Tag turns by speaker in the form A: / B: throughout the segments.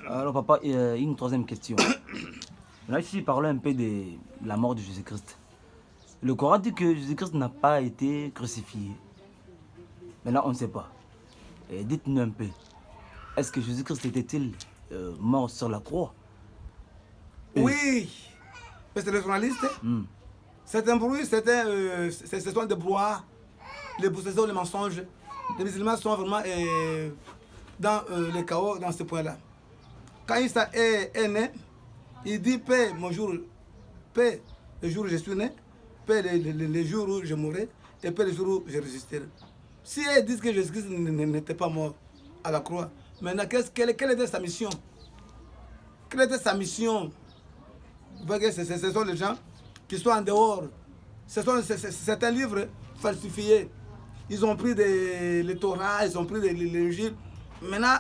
A: Alors papa, une troisième question. Là, ici, parlons un peu de la mort de Jésus-Christ. Le Coran dit que Jésus-Christ n'a pas été crucifié. Mais là, on ne sait pas. Dites-nous un peu. Est-ce que Jésus-Christ était-il mort sur la croix?
B: Oui, monsieur le journaliste, c'est un bruit, ce sont des brouhahs, les possessions, les mensonges. Les musulmans sont vraiment dans le chaos dans ce point-là. Quand Issa est né, il dit paix, mon jour, paix le jour où je suis né, paix le jour où je mourrai, et paix le jour où je résisterai. Si ils disent que Jésus-Christ n'était pas mort à la croix, maintenant, quelle était sa mission? Quelle était sa mission? Vous voyez, ce sont les gens qui sont en dehors. C'est un livre falsifié. Ils ont pris les Torah, ils ont pris l'Évangile. Maintenant,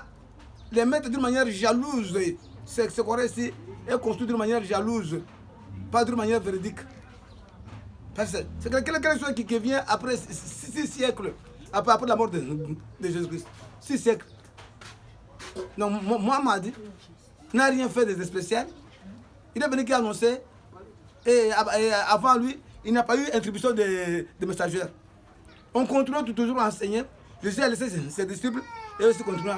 B: les mettre d'une manière jalouse. Ce Coran ici est construit d'une manière jalouse, pas d'une manière véridique. C'est quelque chose qui vient après 6 siècles, après la mort de Jésus-Christ. 6 siècles. Donc, Mohamed n'a rien fait de spécial. Il est venu qui a annoncé, et avant lui, il n'y a pas eu attribution de messagères. On continue toujours à enseigner. Jésus a laissé ses disciples et aussi continuent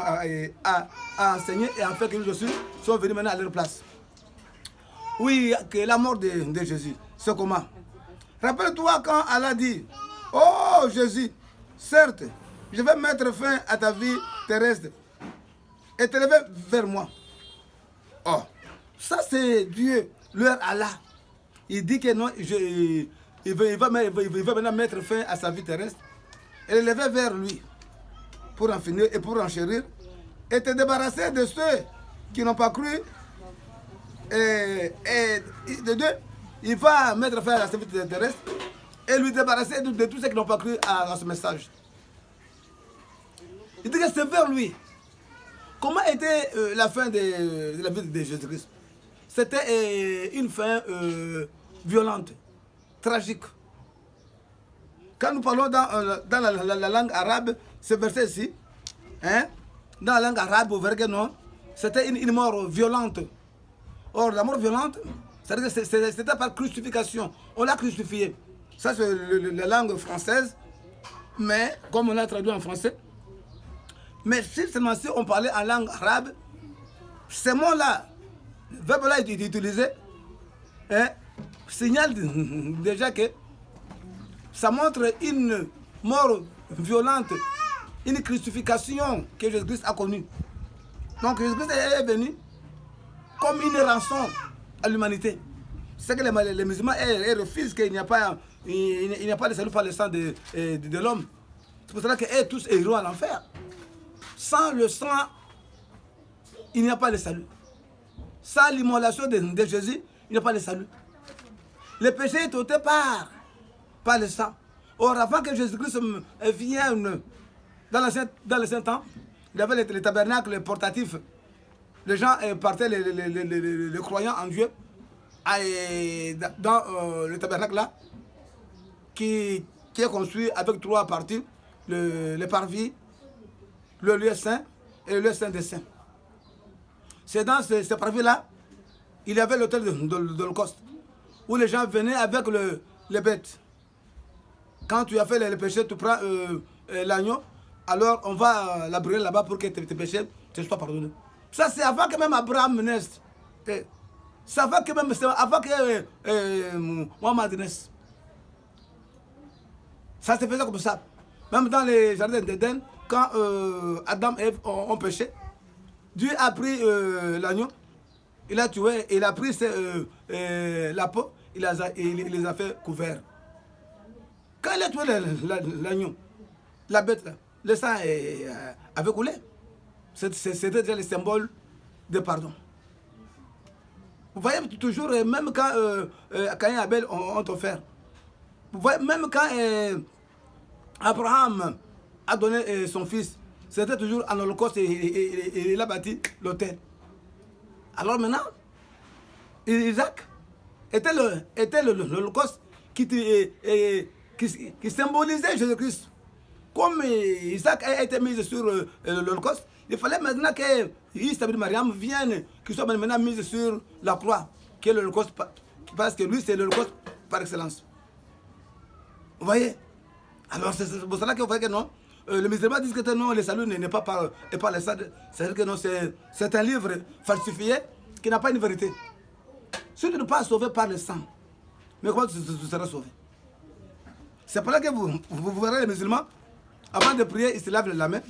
B: à enseigner et en fait que nous aussi sont venus maintenant à leur place. Oui, que la mort de Jésus, c'est comment? Rappelle-toi quand Allah dit, oh Jésus, certes, je vais mettre fin à ta vie terrestre et te lever vers moi. Oh, ça c'est Dieu, leur Allah. Il dit que non, il va maintenant mettre fin à sa vie terrestre et le lever vers lui pour en finir et pour en chérir et te débarrasser de ceux qui n'ont pas cru. Et de deux, il va mettre fin à sa vie terrestre et lui débarrasser de tous ceux qui n'ont pas cru à ce message. Il dit que c'est vers lui. Comment était la fin de la vie de Jésus-Christ? C'était une fin violente, tragique. Quand nous parlons dans la langue arabe, ce verset ici, hein, dans la langue arabe, vous verrez que non, c'était une mort violente. Or, la mort violente, c'était par crucifixion. On l'a crucifié. Ça, c'est la langue française, mais comme on l'a traduit en français. Mais si seulement si on parlait en langue arabe, ces mots-là, le verbe-là est utilisé, hein, signale déjà que ça montre une mort violente, une crucifixion que Jésus-Christ a connue. Donc Jésus-Christ est venu comme une rançon à l'humanité. C'est que les musulmans refusent qu'il n'y a pas de salut par le sang de l'homme. C'est pour cela qu'eux tous iront à l'enfer. Sans le sang, il n'y a pas de salut. Sans l'immolation de Jésus, il n'y a pas de salut. Le péché est ôté par le sang. Or, avant que Jésus-Christ vienne dans l'ancien temps, il y avait le tabernacle portatif. Les gens partaient, les croyants en Dieu, dans le tabernacle là, qui est construit avec 3 parties, le parvis, le lieu saint et le lieu saint des saints. C'est dans ce parvis-là, il y avait l'autel de l'Holocauste, où les gens venaient avec les bêtes. Quand tu as fait le péché, tu prends l'agneau, alors on va la brûler là-bas pour que tes péchés te soient pardonnés. Ça, c'est avant que même Abraham naisse. C'est avant que Mohamed naisse. Ça se faisait comme ça. Même dans les jardins d'Éden, quand Adam et Ève ont péché, Dieu a pris l'agneau, il a tué, il a pris la peau, il les a fait couverts. Quand il a tué l'agneau, la bête, là, le sang avait coulé. C'était déjà le symbole de pardon. Vous voyez toujours, même quand Caïn et Abel ont offert. Vous voyez, même quand Abraham a donné son fils, c'était toujours en holocauste et il a bâti l'autel. Alors maintenant, Isaac était l'holocauste qui symbolisait Jésus-Christ. Comme Isaac a été mis sur l'holocauste, Il fallait maintenant que Isa bin Mariam vienne, qu'il soit maintenant mis sur la croix, qui est l'Holocauste, parce que lui, c'est l'Holocauste par excellence. Vous voyez? Alors, c'est pour cela que vous voyez que non. Les musulmans disent que non, le salut n'est pas par le sang. C'est-à-dire que non, c'est un livre falsifié qui n'a pas une vérité. Si tu n'es pas sauvé par le sang, mais comment tu seras sauvé? C'est pour là que vous verrez les musulmans, avant de prier, ils se lavent la main.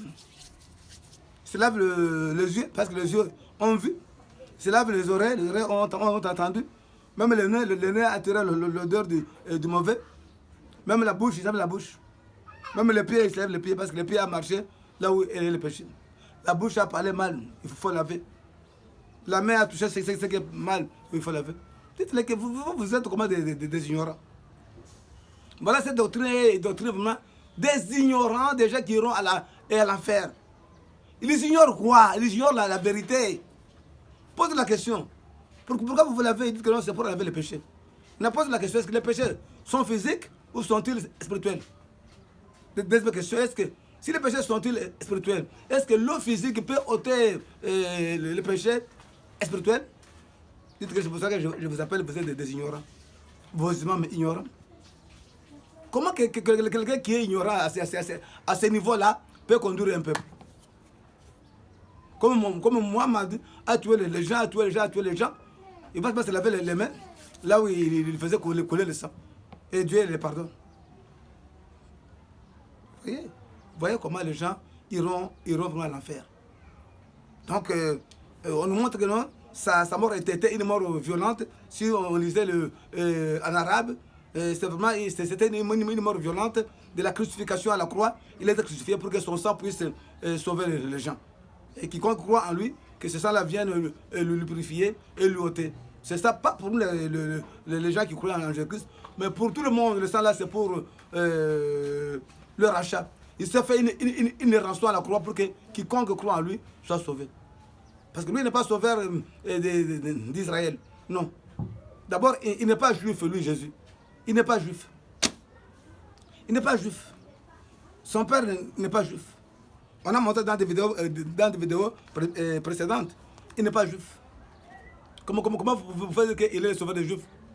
B: Ils se lavent les yeux, parce que les yeux ont vu. Ils se lavent les oreilles ont entendu. Même le nez a attiré l'odeur du mauvais. Même la bouche, ils lavent la bouche. Même les pieds, ils se lèvent les pieds, parce que les pieds a marché là où est le péché. La bouche a parlé mal, il faut laver. La main a touché ce qui est mal, il faut laver. Dites-le que vous êtes comme des ignorants. Voilà cette doctrine vraiment des ignorants, des gens qui iront à l'enfer. Ils ignorent quoi? Ils ignorent la vérité. Pose la question. Pourquoi vous lavez? Ils disent que non, c'est pour laver les péchés. On pose la question, est-ce que les péchés sont physiques ou sont-ils spirituels? Deuxième question, est-ce que si les péchés sont-ils spirituels, est-ce que l'eau physique peut ôter le péché spirituel? Dites que c'est pour ça que je vous appelle, vous êtes des ignorants. Vos imams ignorants. Comment quelqu'un qui est ignorant à ce niveau-là peut conduire un peuple? Comme Mohamed a tué les gens, il va se laver les mains là où il faisait couler le sang. Et Dieu les pardonne. Vous voyez comment les gens iront vraiment à l'enfer. Donc, on nous montre que non, sa mort était une mort violente. Si on lisait en arabe, c'était une mort violente de la crucifixion à la croix. Il était crucifié pour que son sang puisse sauver les gens. Et quiconque croit en lui, que ce sang-là vienne lui purifier et lui ôter. C'est ça, pas pour nous les gens qui croient en Jésus-Christ, mais pour tout le monde, le sang-là, c'est pour le rachat. Il s'est fait une rançon à la croix pour que quiconque croit en lui soit sauvé. Parce que lui n'est pas sauveur d'Israël. Non. D'abord, il n'est pas juif, lui, Jésus. Il n'est pas juif. Il n'est pas juif. Son père n'est pas juif. On a montré dans des vidéos précédentes. Il n'est pas juif. Comment vous faites qu'il est le sauveur des juifs?